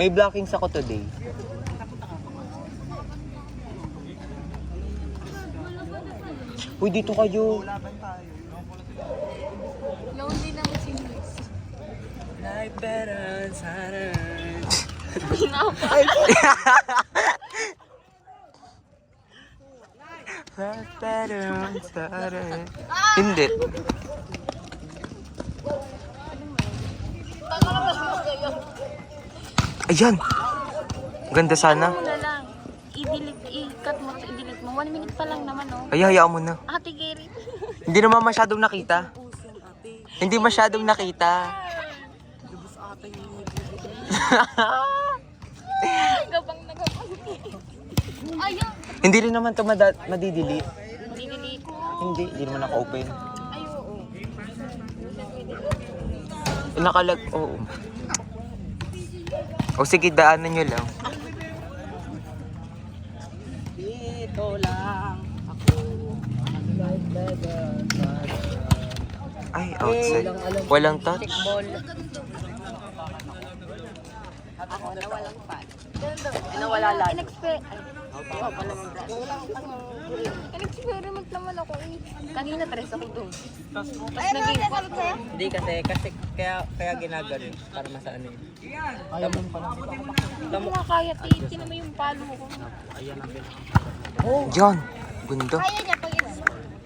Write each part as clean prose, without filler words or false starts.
May blockings ako today. Uy, dito kayo. Lonely naman si Luis. Like better sana. Pinapay. Like better sana. Hindi. Ayan. Ganda sana. Ano na lang. I-cut mo, i-delete mo. 1 minute pa lang naman, oh. Ay, hayaan mo na. Ate Gary. Hindi naman masyadong nakita. Hindi masyadong nakita. Gabang na gabang. Ayun. Hindi rin naman ito madidelete. Dinelete ko. Hindi naman naka-open. Ay, oo. Nakalag, oo. O sige, daanan nyo lang. Dito lang ako. Like better sana. Ay, outside. Walang touch. Ball. Ako na walang fan. Nawala lang. In-experiment naman ako. Kanina 3 ako doon. Tapos naging 4. Hindi kasi kaya ginagano para masaan yun. Hindi mo nga kaya, titin mo yung palo ko. Yan. Ganda. Kaya niya pag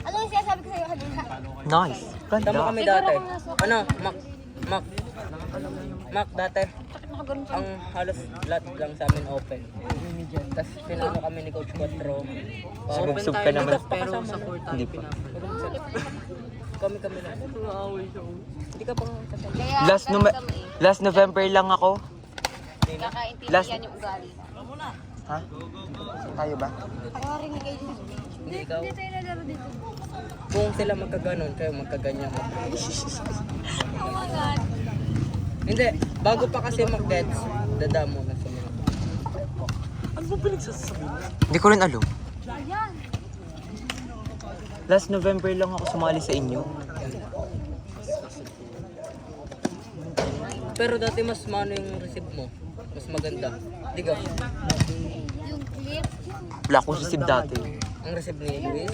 ano yung sinasabi ko sa'yo kanina? Nice. Tama Ganda. kami Siguro dati. kung nasa- Ano? Mac dati. Bakit nakaganon sa... Ang halos lahat lang sa amin open. Tapos pinano kami ni Coach Quatro. Sub ka naman. Pero sa court Hindi pa. kami lang. Hindi ka pang kasama. Kaya Last November lang ako. kakaintindihan yung ugali. Ha? Tayo ba? Pakarinig kayo dito. Hindi ikaw. Hindi tayo nalaro dito. Kung sila magkaganon, kayo magkaganyan. Oh my God. Hindi, bago pa kasi mag-dance, dadamo na sa mga. Hindi ko rin alam. Last November lang ako sumali sa inyo. Pero dati mas mano yung receive mo. Mas maganda. Hindi ka. Yung clip. Wala akong receive dati. Ang receive ni Luis.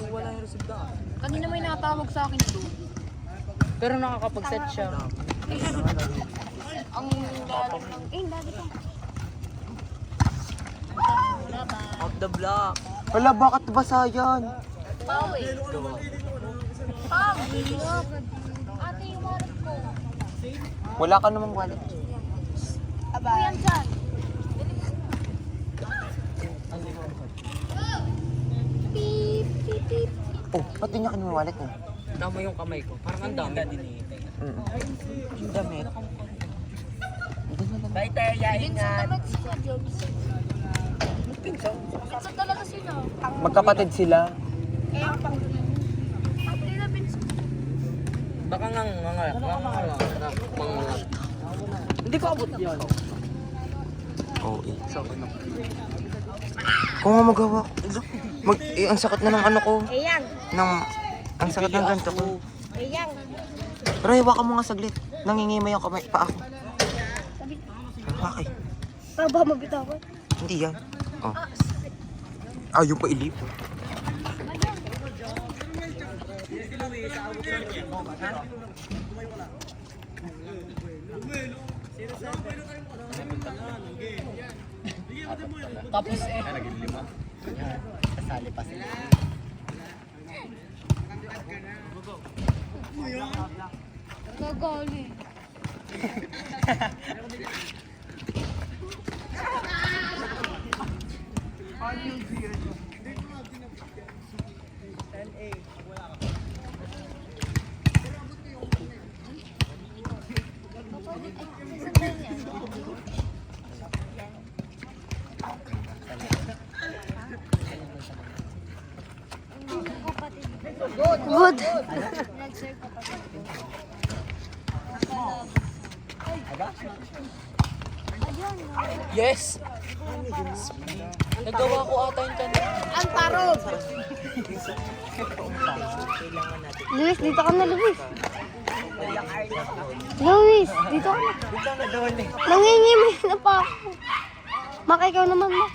Kanina may nakatawag sa akin ito. Pero nakakapag-set siya. Ang lalo. Lagi pa. Off the block. Wala, bakit basa yan? Pau eh. Pau. Ate yung wallet ko. Wala ka namang wallet. Kuyan dyan. Beep, beep, beep. Oh, ba't di niya kanong wallet niya? Tama yung kamay ko. Parang ang dami. Ang damit. Bye, Teya. Vincent naman sila, Jones. Vincent talaga sila. Magkapatid sila. Eh, ang pang... Ate na Vincent. Baka Hindi ko abot yun. Oo, eh. Kung nga magawa ko. Ang sakit na ng ano ko. Ayan. Ang sakit ng ganito ko. Ayan. Pero hawakan mo nga saglit. Nangingimay yung kamay pa ako. Okay. Baba mabitaw ko. Hindi yan. Oh. Ayaw pa ilip. Tapos kasali pa sila. Gagali. Good. Yes! Nagawa ko ata yung kanina. Ang tarot. Luis, dito ka na, Luis. Luis, dito ka na. Nangingimay na pa ako. Maka, ikaw naman mo.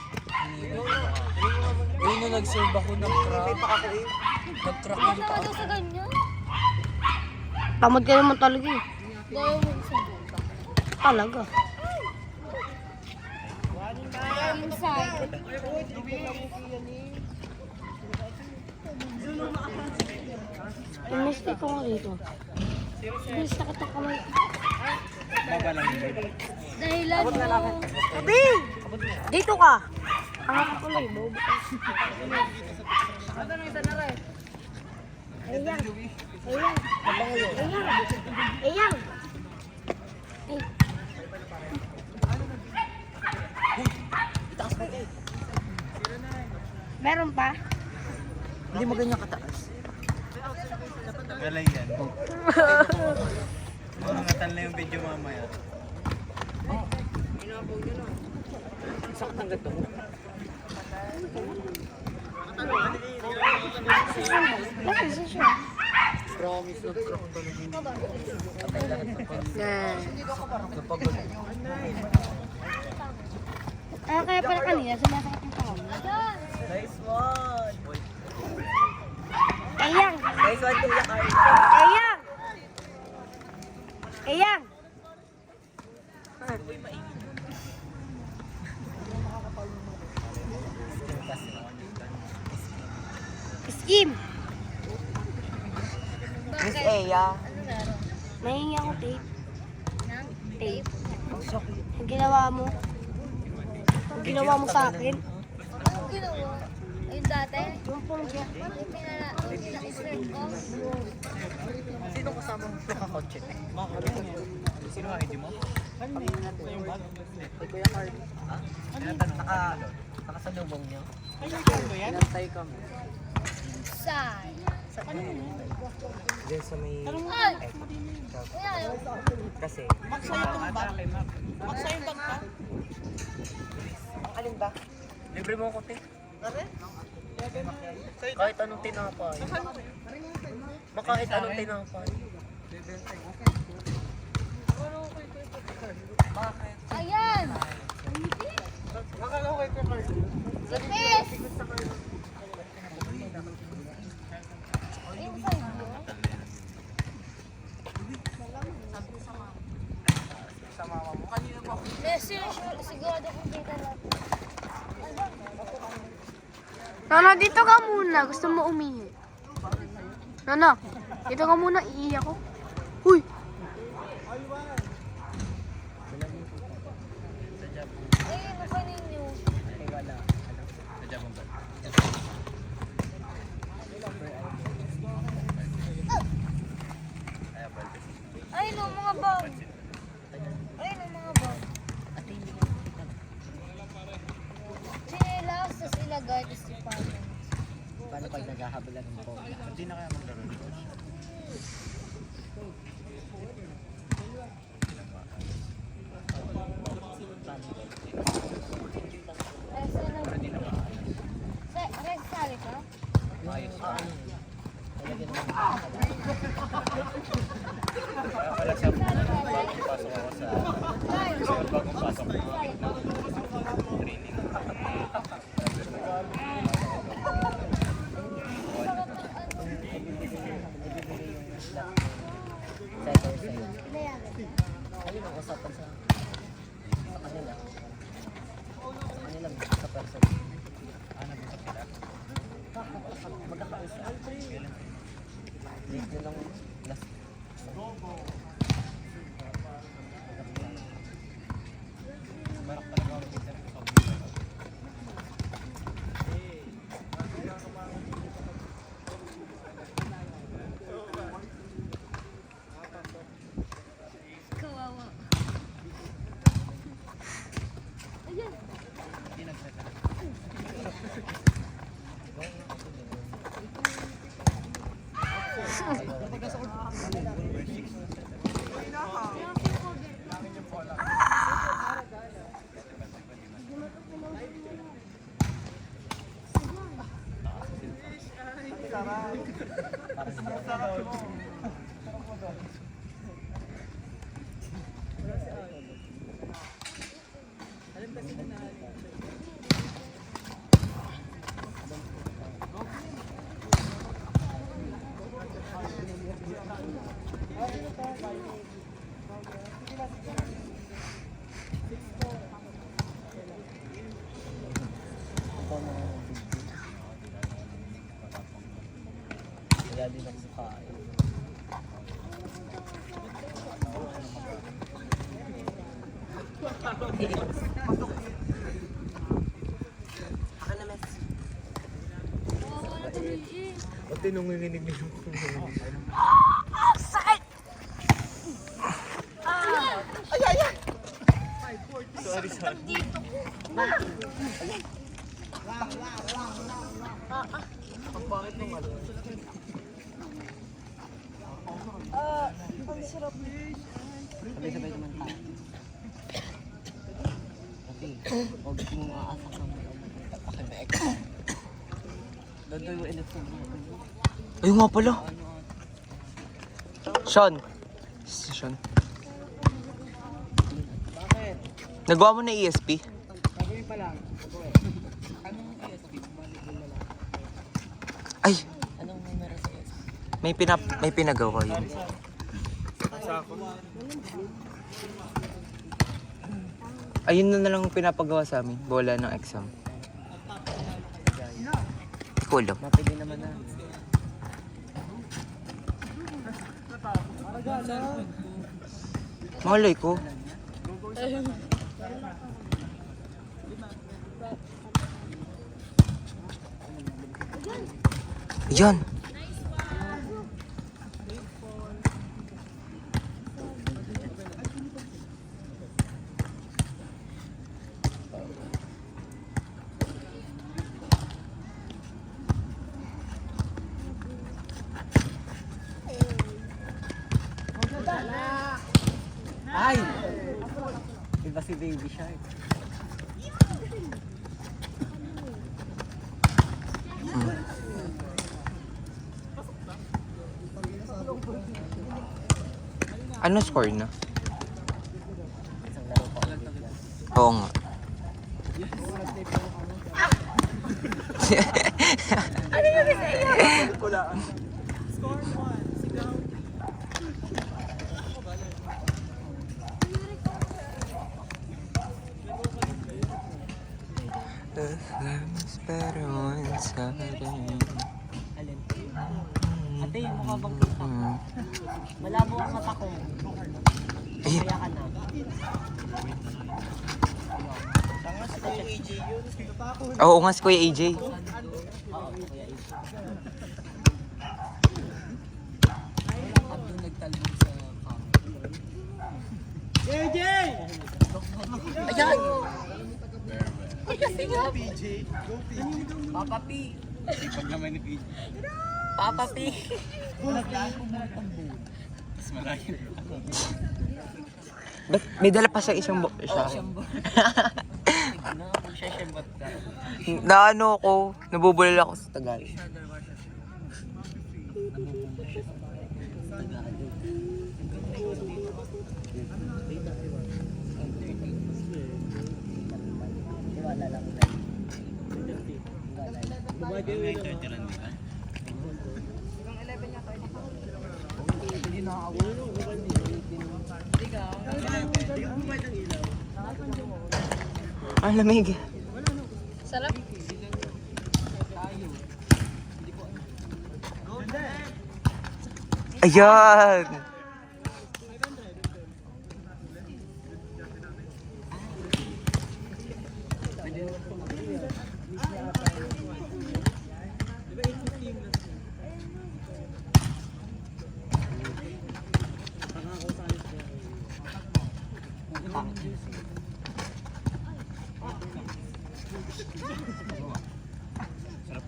Ayun na nag-serve ako ng crab. Nag-crack yung paa. Sa ganyan? Tamad ka naman talaga eh. Gaya mo sa buka. Talaga. Inside. Miss ko nga dito. Miss na kita kamay. Dahilan mo. Abi! Dito ka. Ang ako pala eh. Bobo ka. Ayan. Ayan. Ayan. Ayan. Ay. Meron pa? Hindi mo ganyan kataas. Galay yan. Mangatal na yung video mamaya. Saktan gato. Bakit siya siya? Promise na crack talaga. Patay lahat sa pag. Napagod. Ah, kaya pala kanina, sumasakit yung paa mo. Nice one! Ayan! Nice one, Kuya Carl. Ayan! Ayan! Skim! Miss Eya. Nahingi ako tape. Tape. Ang ginawa mo. Ang ginawa mo sa akin. Anong ginawa? Ayun dati? Yung pong siya. Yung pinaka-istrip ko? Sino kasama mo nakakotche? Sino ang ID mo? Ay, Kuya Carl. Nakasalubong niyo. Inantay kami. Saan? Diyan sa may... Ay! Kuya, Kasi... Alin ba? Libre mo ko, te. Kahit anong tinapay. Kahit anong tinapay. ayan! Sipis! Ayun sa'yo. Sigurado kung kita natin. Nono, dito ka muna. Gusto mo umihi. Nono, dito ka muna. Iiyak ko. Huy! Ayun, ano ninyo? Ay, wala. Ayun o, mga bag. Ayun o, mga bag. Chinelas, tas ilagay, tas ipatong. Paano pag naghahabulan ng phone? Hindi na kaya maglaro nito. Red sali ka? Ayos pa. Talagyan mo. Kaya pala sa bagong pasok ako sa... Bagong pasok ako. Training. Setter sa'yo. Ayun ang usapan sa kanila. Sa kanila, sa person. Nag-usap sila. Magkakausap. Late nyo lang last. Barak talaga ako dito. Kawawa. Hindi nag-set. Kaya din ako sa kain. Ako na, Mes. Ba't tinunginginig niyo kung Sorry, sorry. Ang bakit nung ano? Sabay-sabay naman tayo. Okay, huwag mong aasak na mo. Akin na ex. Doon yung electron mo. Ayun nga pala. Sean. Si Sean. Bakit? Nagawa mo na ESP? Gagawin pa lang. Anong ESP? Balik mo na lang. Ay, Anong numero sa ESP? may pinagawa yun. Ayun na lang pinapagawa sa amin. Bola ng exam. Kulo. Mapili naman na. Malay ko. Yan. Ay! Iba si Baby Shark. Ano score na? Isang laro pa ulit yan. Oo nga. Alin? Ate, mukha bang kita? Malabo ang mata ko. Eh, Kaya ka na. Tanga si Kuya AJ yun. oo nga si Kuya AJ. Oo, Kuya AJ. Abdul nagtalbog sa cam. AJ! Ayan! Papa P! Pag naman ni PJ. Papa P! Mas malayo. Ba't may dala pa siya isang siya? Siyambot. Ano ako siya siyambot ka? Na ano ko, nabubulol ako sa Tagal. Wala lang. May 30 lang nila. Ang lamig. Sarap. Ayan!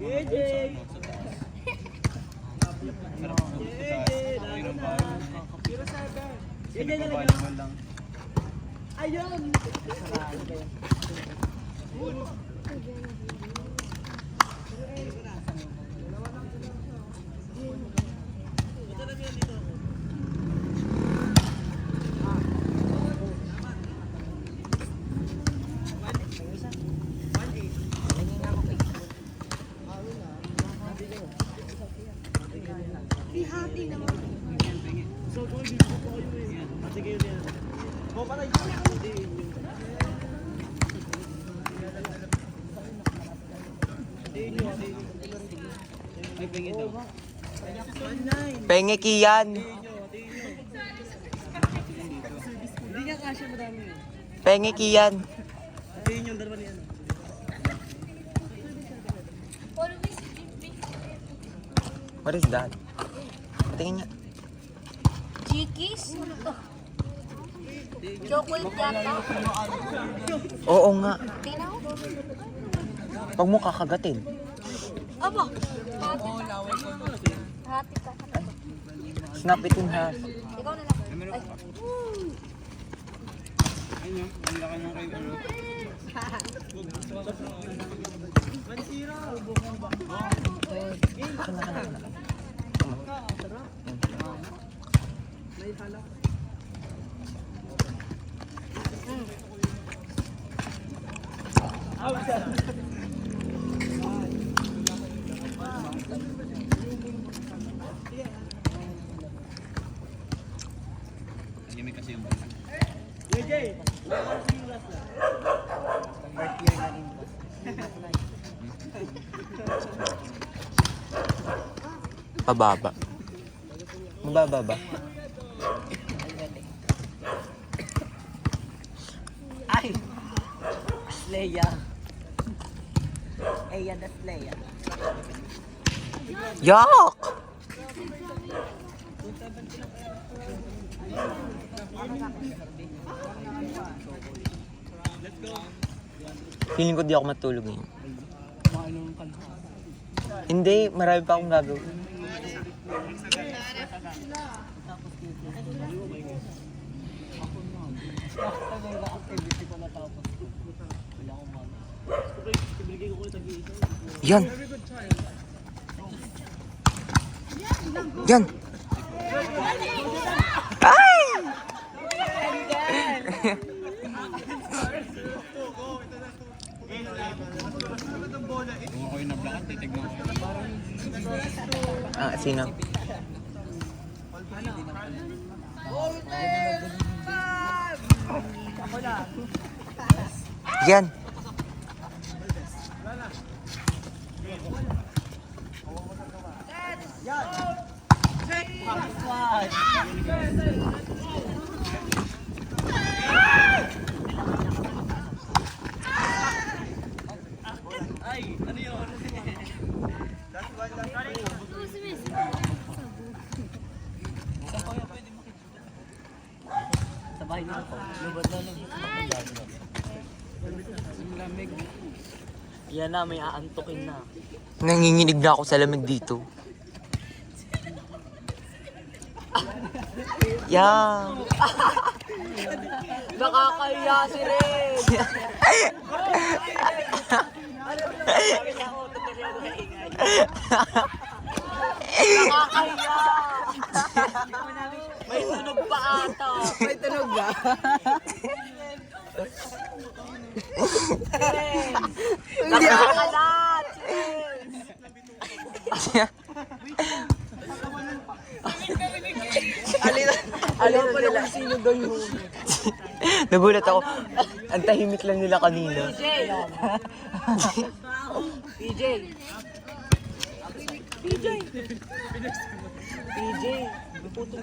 Sarap mo naman sa taas. Sarap mo sa taas. Ay, ng bahay. Sige pa ba naman lang. Sige yun yan. O, patay dyan. Hindi, yun yun. Ay, pingin daw. Penge Kian. Hindi nga kasya madami yun. Penge Kian. Ayun yung dalawa niya. What is that? Tingin niya. Chikis? Chocolate yata. Oo nga. Tinaw? Pag mo kakagatin. Aba. Hati ka. Snap it in half. Ikaw na lang. Ay. Ayun yun. Ang laki ng kayo. Ano? Mansira. Yummy kasi yung bata. JJ! Pababa. Mababa ba? Ay! Leia. Eya das Leia. Yuck! Feeling ko di ako matulog ngayon. Hindi, marami pa akong gagawin. Yan! Yan! Ay! Kung ako'y nablakan, titignan ko. Ah, sino? Yan! Ay, ano yun? Sa bahay nila po. Lubad na lang. Lamig. Yan na, may aantukin na. Nanginginig na ako sa lamig dito. Yan! Nakakahiya si Red! Nakakahiya! May tunog pa ata. May tunog ba? Nakakalat! Alam pa na kung sino doon yung Nagulat ako. Ang tahimik lang nila kanina. PJ! PJ! PJ! Puto mo.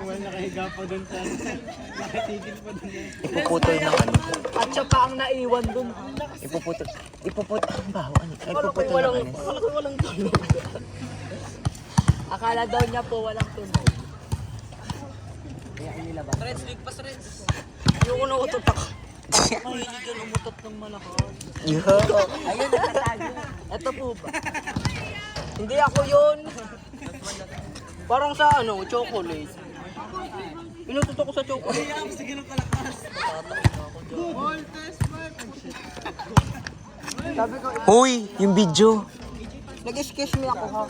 Well, nakahiga pa dun sa... Nakatigil pa dun. Ipuputol ng ano. At siya pa ang naiwan doon. Ipuputol. Ipuputol. Ang baho. Ano? Ipuputol ng ano. Akala ko walang tunog. Akala daw niya po walang tunog. Kaya inilabas. Reds, ligpas Reds. Yung una utot ako. Ako hindi dyan umutot ng malakas. Yo! Ayun, nakatago. Ito po ba? Hindi ako yun. Parang sa ano, chocolate. Pinutot ako sa chocolate. Sige lang kalakas. Uy! Yung video! Nag-excuse me ako ha.